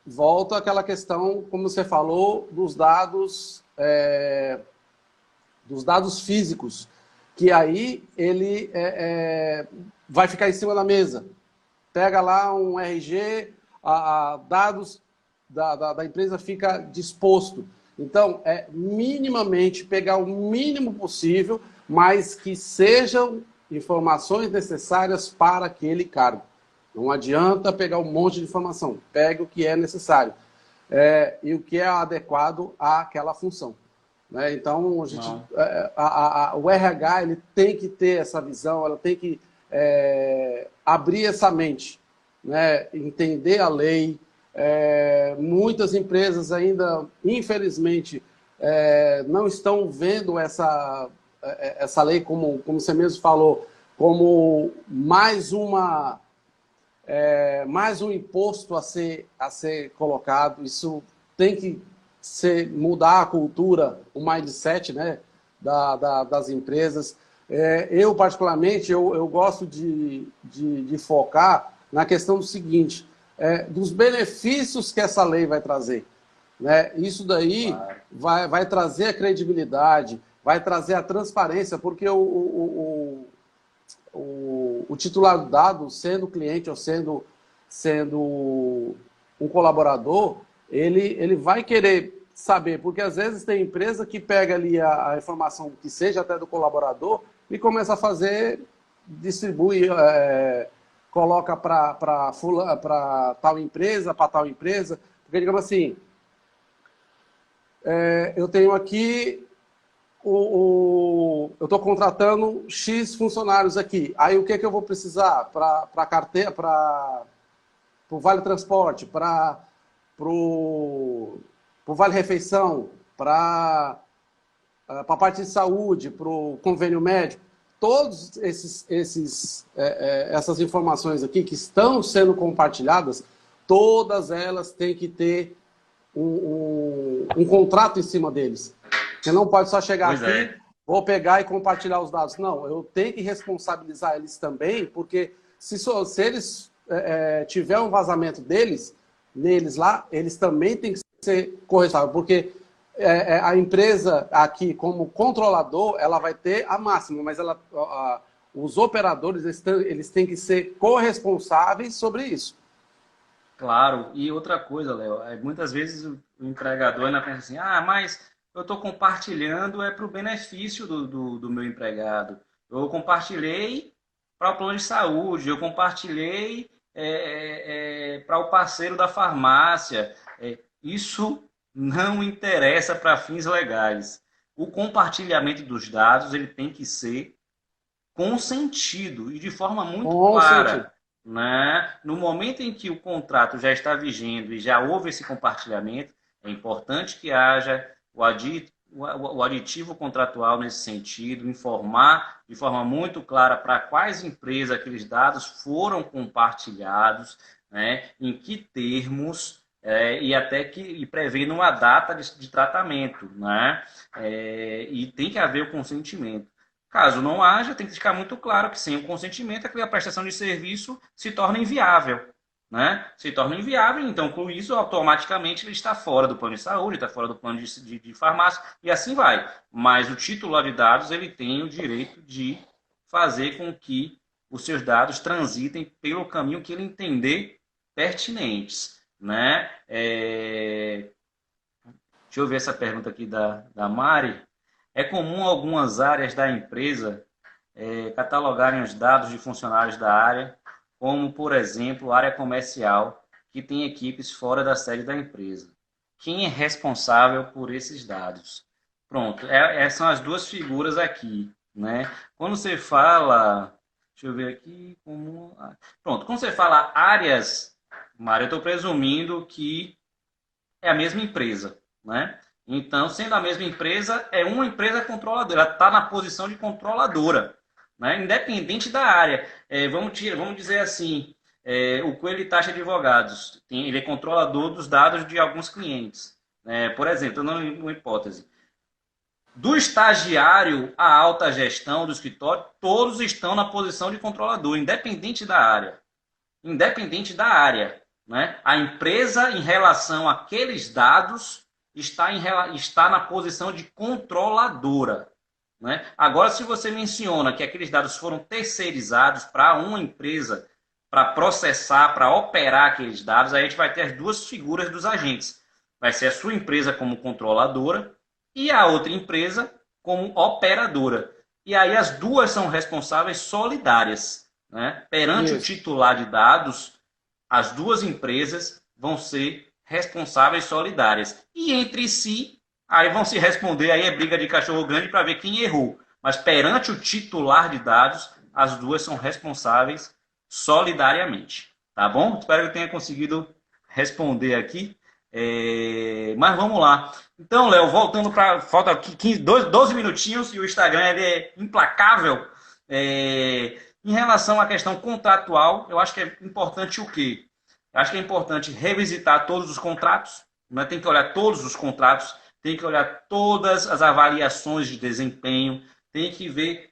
volta aquela questão, como você falou, dos dados físicos, que aí ele vai ficar em cima da mesa. Pega lá um RG, dados da empresa fica disposto. Então, minimamente pegar o mínimo possível, mas que sejam informações necessárias para aquele cargo. Não adianta pegar um monte de informação, pegue o que é necessário. e o que é adequado àquela função. Né? Então, a gente, Não. o RH ele tem que ter essa visão, ela tem que abrir essa mente, né? Entender a lei. Muitas empresas ainda, infelizmente, não estão vendo essa lei, como você mesmo falou, como mais um imposto a ser colocado. Isso tem que mudar a cultura, o mindset, né, das empresas. Eu, particularmente, eu gosto de focar na questão do seguinte, dos benefícios que essa lei vai trazer. Né? Isso daí vai trazer a credibilidade, vai trazer a transparência, porque o titular do dado, sendo cliente ou sendo um colaborador, ele vai querer saber, porque às vezes tem empresa que pega ali a informação que seja até do colaborador e começa a fazer, distribui, coloca para tal empresa, porque digamos assim, eu tenho aqui eu estou contratando X funcionários aqui. Aí o que eu vou precisar para carteira, para o Vale Transporte, para o Vale Refeição, para a parte de saúde, para o convênio médico. Todas essas informações aqui que estão sendo compartilhadas, todas elas têm que ter um contrato em cima deles. Você não pode só chegar aqui, vou pegar e compartilhar os dados. Não, eu tenho que responsabilizar eles também, porque se eles tiver um vazamento neles lá, eles também têm que ser corresponsáveis, porque a empresa aqui, como controlador, ela vai ter a máxima, mas os operadores eles têm que ser corresponsáveis sobre isso. Claro, e outra coisa, Léo, muitas vezes o empregador ainda pensa assim, mas eu estou compartilhando para o benefício do meu empregado. Eu compartilhei para o plano de saúde, eu compartilhei para o parceiro da farmácia. Isso não interessa para fins legais. O compartilhamento dos dados ele tem que ser consentido e de forma muito clara. Né? No momento em que o contrato já está vigendo e já houve esse compartilhamento, é importante que haja o aditivo contratual nesse sentido, informar de forma muito clara para quais empresas aqueles dados foram compartilhados, né? Em que termos e prevendo uma data de tratamento, né? E tem que haver o consentimento. Caso não haja, tem que ficar muito claro que sem o consentimento, aquela prestação de serviço se torna inviável. Né? Se torna inviável, então com isso automaticamente ele está fora do plano de saúde, está fora do plano de farmácia e assim vai. Mas o titular de dados ele tem o direito de fazer com que os seus dados transitem pelo caminho que ele entender pertinentes. Né? Deixa eu ver essa pergunta aqui da Mari. É comum algumas áreas da empresa catalogarem os dados de funcionários da área, como, por exemplo, área comercial, que tem equipes fora da sede da empresa. Quem é responsável por esses dados? Pronto, essas são as duas figuras aqui. Né? Quando você fala... Deixa eu ver aqui. Pronto, quando você fala áreas, Mário, eu estou presumindo que é a mesma empresa, né? Então, sendo a mesma empresa, é uma empresa controladora. Ela está na posição de controladora, né? Independente da área. Vamos dizer assim, o Coelho Taxa Advogados, ele é controlador dos dados de alguns clientes. Por exemplo, uma hipótese. Do estagiário à alta gestão do escritório, todos estão na posição de controlador, independente da área. Independente da área. Né? A empresa, em relação àqueles dados, está na posição de controladora. Né? Agora, se você menciona que aqueles dados foram terceirizados para uma empresa, para processar, para operar aqueles dados, aí a gente vai ter as duas figuras dos agentes. Vai ser a sua empresa como controladora e a outra empresa como operadora. E aí as duas são responsáveis solidárias. Né? Perante o titular de dados, as duas empresas vão ser responsáveis solidárias. E entre si, aí vão se responder, aí é briga de cachorro grande para ver quem errou. Mas perante o titular de dados, as duas são responsáveis solidariamente. Tá bom? Espero que eu tenha conseguido responder aqui. Mas vamos lá. Então, Léo, voltando para... Falta aqui 12 minutinhos e o Instagram ele é implacável. Em relação à questão contratual, eu acho que é importante o quê? Eu acho que é importante revisitar todos os contratos, né? Tem que olhar todos os contratos, tem que olhar todas as avaliações de desempenho, tem que ver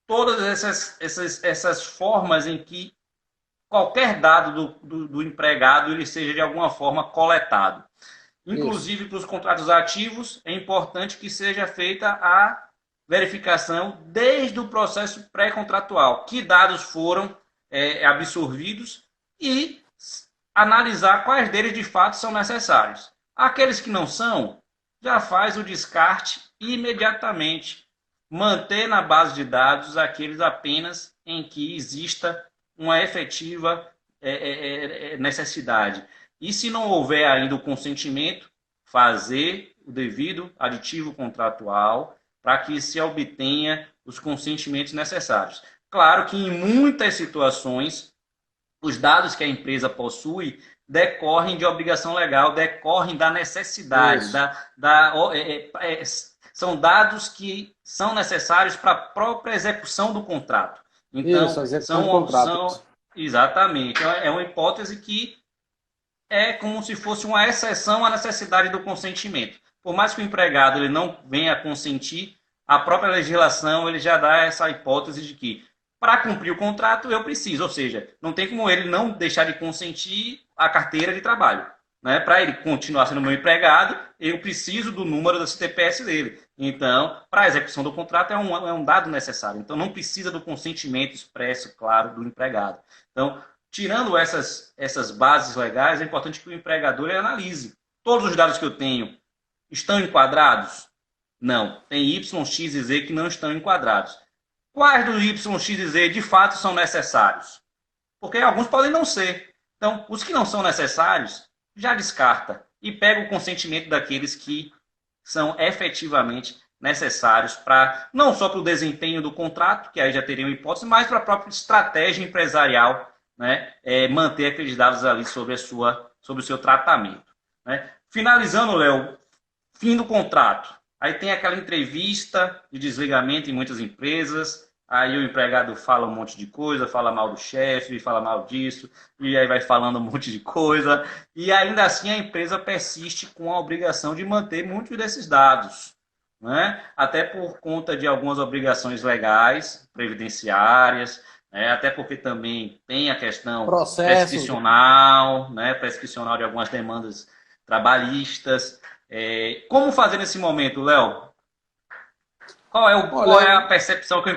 todas essas formas em que qualquer dado do empregado ele seja de alguma forma coletado. Inclusive, para os contratos ativos, é importante que seja feita a verificação desde o processo pré-contratual. Que dados foram absorvidos e analisar quais deles de fato são necessários. Aqueles que não são, já faz o descarte imediatamente. Manter na base de dados aqueles apenas em que exista uma efetiva necessidade. E se não houver ainda o consentimento, fazer o devido aditivo contratual para que se obtenha os consentimentos necessários. Claro que em muitas situações, os dados que a empresa possui decorrem de obrigação legal, decorrem da necessidade, são dados que são necessários para a própria execução do contrato. Então, isso, a execução do contrato. Exatamente. É uma hipótese que é como se fosse uma exceção à necessidade do consentimento. Por mais que o empregado ele não venha a consentir, a própria legislação ele já dá essa hipótese de que para cumprir o contrato eu preciso, ou seja, não tem como ele não deixar de consentir a carteira de trabalho. Né? Para ele continuar sendo meu empregado, eu preciso do número da CTPS dele. Então, para a execução do contrato é um dado necessário. Então, não precisa do consentimento expresso, claro, do empregado. Então, tirando essas bases legais, é importante que o empregador analise. Todos os dados que eu tenho estão enquadrados? Não. Tem Y, X e Z que não estão enquadrados. Quais do Y, X e Z de fato são necessários? Porque alguns podem não ser. Então, os que não são necessários, já descarta e pega o consentimento daqueles que são efetivamente necessários para não só para o desempenho do contrato, que aí já teria uma hipótese, mas para a própria estratégia empresarial, né? Manter aqueles dados ali sobre o seu tratamento. Né? Finalizando, Léo, fim do contrato. Aí tem aquela entrevista de desligamento em muitas empresas. Aí o empregado fala um monte de coisa, fala mal do chefe, fala mal disso, e aí vai falando um monte de coisa. E ainda assim a empresa persiste com a obrigação de manter muitos desses dados. Né? Até por conta de algumas obrigações legais, previdenciárias, né? Até porque também tem a questão prescricional, né? Prescricional de algumas demandas trabalhistas. Como fazer nesse momento, Léo? Qual é a percepção que o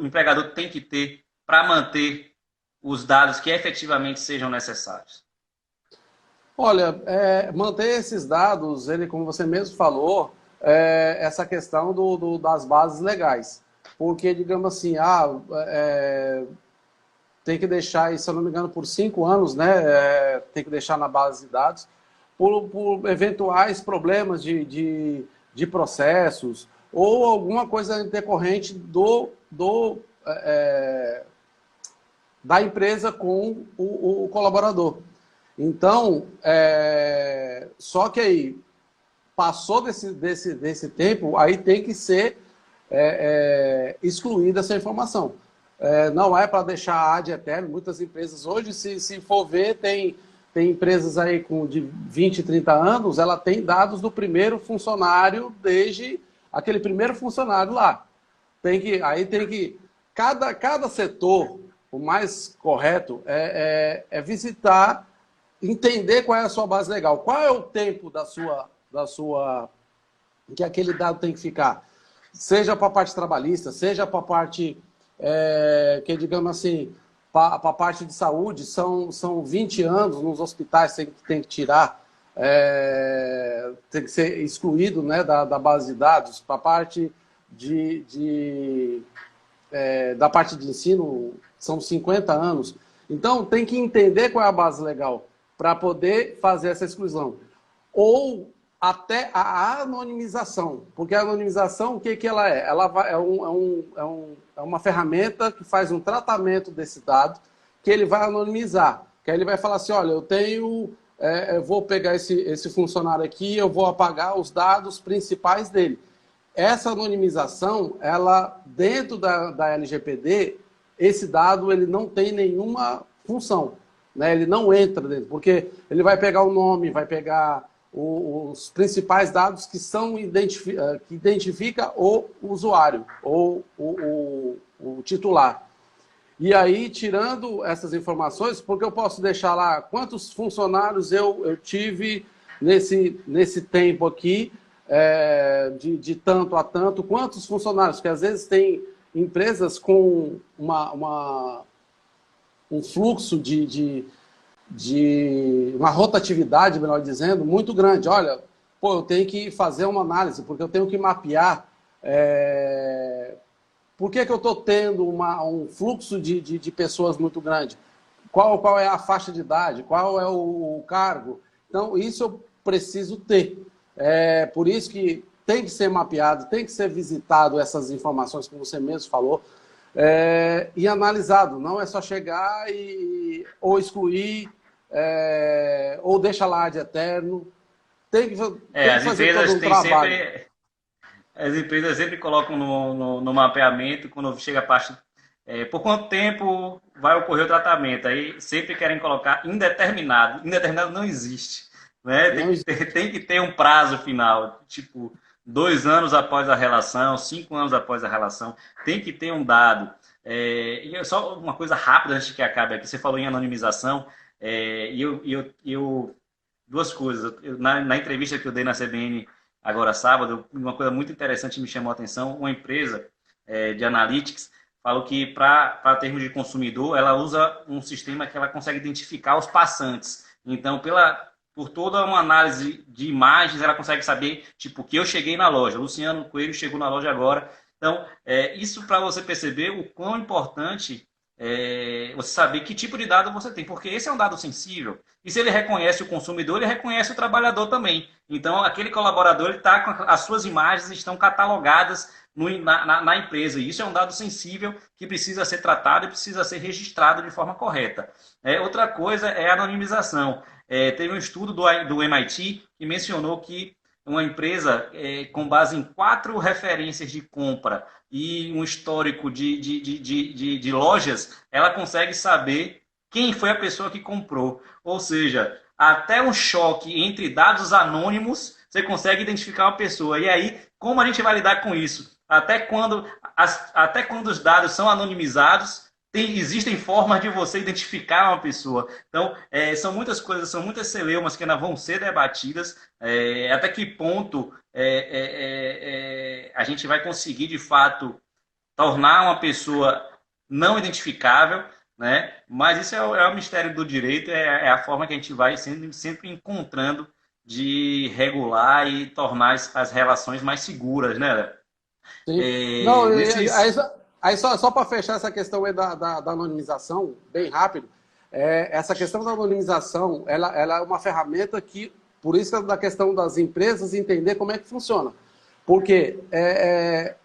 empregador tem que ter para manter os dados que efetivamente sejam necessários? Olha, manter esses dados, ele, como você mesmo falou, essa questão das bases legais. Porque, digamos assim, tem que deixar, se eu não me engano, por 5 anos, né? Tem que deixar na base de dados, por eventuais problemas de processos, ou alguma coisa decorrente da empresa com o colaborador. Então, só que aí, passou desse tempo, aí tem que ser excluída essa informação. Não é para deixar ad eterno. Muitas empresas hoje, se for ver, tem empresas aí de 20, 30 anos, ela tem dados do primeiro funcionário desde aquele primeiro funcionário lá. Aí tem que... Cada setor, o mais correto é visitar, entender qual é a sua base legal. Qual é o tempo que aquele dado tem que ficar? Seja para a parte trabalhista, seja para a parte, que digamos assim, para a parte de saúde, são 20 anos nos hospitais que tem que tirar, tem que ser excluído, né, da base de dados. Para a parte da parte de ensino, são 50 anos. Então, tem que entender qual é a base legal para poder fazer essa exclusão. Ou até a anonimização, porque a anonimização, o que ela é? É uma ferramenta que faz um tratamento desse dado, que ele vai anonimizar, que aí ele vai falar assim, olha, eu vou pegar esse funcionário aqui, eu vou apagar os dados principais dele. Essa anonimização, ela, dentro da LGPD, esse dado ele não tem nenhuma função, né? Ele não entra dentro, porque ele vai pegar o nome, vai pegar os principais dados que que identifica o usuário ou o titular. E aí, tirando essas informações, porque eu posso deixar lá quantos funcionários eu tive nesse tempo aqui, de tanto a tanto, quantos funcionários, que às vezes tem empresas com um fluxo uma rotatividade, melhor dizendo, muito grande. Olha, pô, eu tenho que fazer uma análise, porque eu tenho que mapear por que eu estou tendo um fluxo de pessoas muito grande. Qual é a faixa de idade, qual é o cargo. Então, isso eu preciso ter. Por isso que tem que ser mapeado, tem que ser visitado essas informações, como você mesmo falou, e analisado. Não é só chegar ou excluir, ou deixa lá de eterno. Tem que fazer todo um trabalho. As empresas sempre colocam no mapeamento, quando chega a parte... por quanto tempo vai ocorrer o tratamento? Aí sempre querem colocar indeterminado. Indeterminado não existe. Né? Tem que ter um prazo final, tipo 2 anos após a relação, 5 anos após a relação, tem que ter um dado. E só uma coisa rápida antes que acabe aqui, você falou em anonimização, duas coisas. Na entrevista que eu dei na CBN agora sábado, uma coisa muito interessante me chamou a atenção, uma empresa de analytics falou que para termos de consumidor, ela usa um sistema que ela consegue identificar os passantes. Então, por toda uma análise de imagens, ela consegue saber, tipo, que eu cheguei na loja, Luciano Coelho chegou na loja agora. Então, isso para você perceber o quão importante você saber que tipo de dado você tem, porque esse é um dado sensível. E se ele reconhece o consumidor, ele reconhece o trabalhador também. Então, aquele colaborador, ele tá com as suas imagens estão catalogadas na empresa. E isso é um dado sensível que precisa ser tratado e precisa ser registrado de forma correta. Outra coisa é a anonimização. Teve um estudo do MIT que mencionou que uma empresa com base em 4 referências de compra e um histórico de lojas, ela consegue saber quem foi a pessoa que comprou. Ou seja, até um choque entre dados anônimos, você consegue identificar uma pessoa. E aí, como a gente vai lidar com isso? Até quando os dados são anonimizados, existem formas de você identificar uma pessoa. Então, são muitas coisas, são muitas celeumas que ainda vão ser debatidas. Até que ponto a gente vai conseguir, de fato, tornar uma pessoa não identificável, né? Mas isso é o mistério do direito, é a forma que a gente vai sempre encontrando de regular e tornar as relações mais seguras, né? Sim. Não, aí só para fechar essa questão aí da anonimização, bem rápido, essa questão da anonimização, ela é uma ferramenta que, por isso da questão das empresas entender como é que funciona. Porque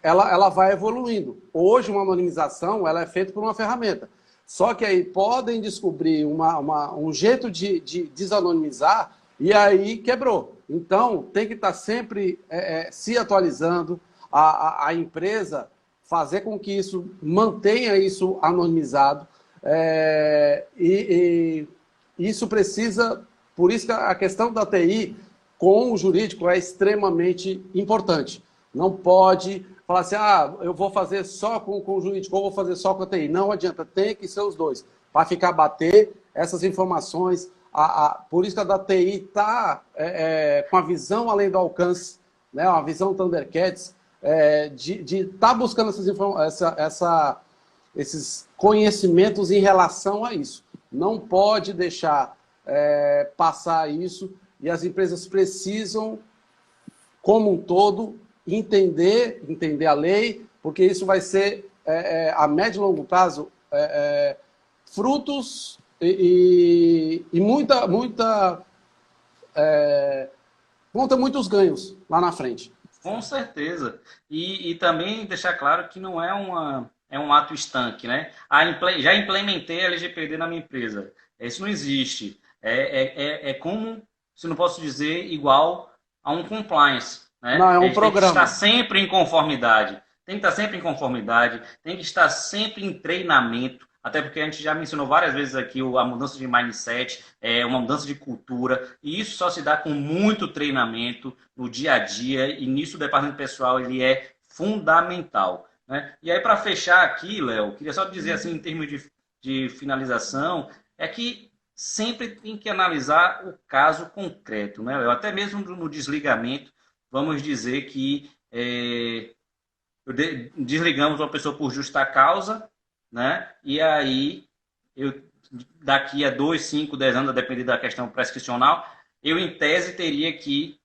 ela vai evoluindo. Hoje, uma anonimização ela é feita por uma ferramenta. Só que aí podem descobrir um jeito de desanonimizar e aí quebrou. Então, tem que estar sempre se atualizando, a empresa fazer com que isso mantenha isso anonimizado. E isso precisa, por isso que a questão da TI com o jurídico é extremamente importante. Não pode falar assim, eu vou fazer só com o jurídico ou vou fazer só com a TI. Não adianta, tem que ser os dois. Para ficar bater essas informações. Por isso que a da TI está com a visão além do alcance, né, uma visão Thundercats, de estar buscando esses conhecimentos em relação a isso. Não pode deixar passar isso e as empresas precisam, como um todo, entender a lei, porque isso vai ser, a médio e longo prazo, frutos e vão ter muitos ganhos lá na frente. Com certeza. E também deixar claro que não é é um ato estanque, né? Já implementei LGPD na minha empresa. Isso não existe. É como, se não posso dizer, igual a um compliance, Não, né? é A um gente tem que estar programa. sempre em conformidade. Tem que estar sempre em conformidade, tem que estar sempre em treinamento, até porque a gente já mencionou várias vezes aqui a mudança de mindset, uma mudança de cultura, e isso só se dá com muito treinamento no dia a dia, e nisso o departamento pessoal ele é fundamental. Né? E aí, para fechar aqui, Léo, queria só dizer assim, em termos de finalização, é que sempre tem que analisar o caso concreto, né, Léo? Até mesmo no desligamento, vamos dizer que desligamos uma pessoa por justa causa, né? E aí, eu, daqui a 2, 5, 10 anos, a depender da questão prescricional, eu, em tese, teria que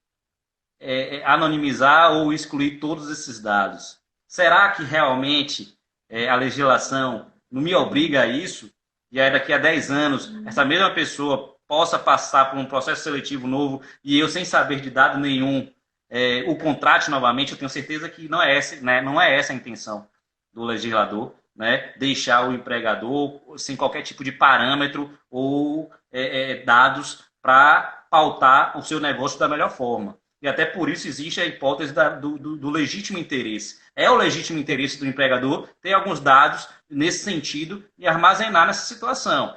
anonimizar ou excluir todos esses dados. Será que realmente a legislação não me obriga a isso? E aí, daqui a 10 anos, essa mesma pessoa possa passar por um processo seletivo novo e eu, sem saber de dado nenhum, o contrate novamente? Eu tenho certeza que não é essa, né, não é essa a intenção do legislador, né, deixar o empregador sem qualquer tipo de parâmetro ou dados para pautar o seu negócio da melhor forma. E até por isso existe a hipótese do legítimo interesse. É o legítimo interesse do empregador ter alguns dados nesse sentido e armazenar nessa situação.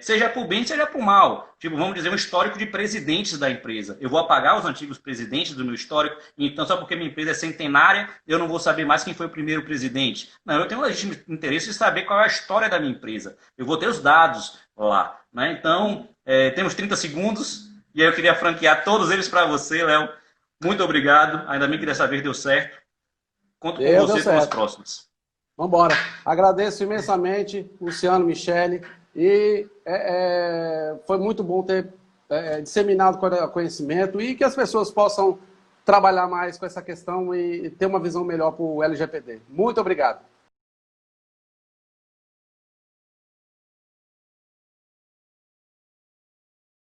Seja por bem, seja por mal. Tipo, vamos dizer, um histórico de presidentes da empresa. Eu vou apagar os antigos presidentes do meu histórico, então só porque minha empresa é centenária, eu não vou saber mais quem foi o primeiro presidente. Não, eu tenho um legítimo interesse de saber qual é a história da minha empresa. Eu vou ter os dados lá. Né? Então, temos 30 segundos, e aí eu queria franquear todos eles para você, Léo. Muito obrigado. Ainda bem que dessa vez deu certo. Conto com Deu você para as certo. próximas. Vamos embora. Agradeço imensamente, Luciano, Michele, e foi muito bom ter disseminado conhecimento e que as pessoas possam trabalhar mais com essa questão e ter uma visão melhor para o LGPD. Muito obrigado.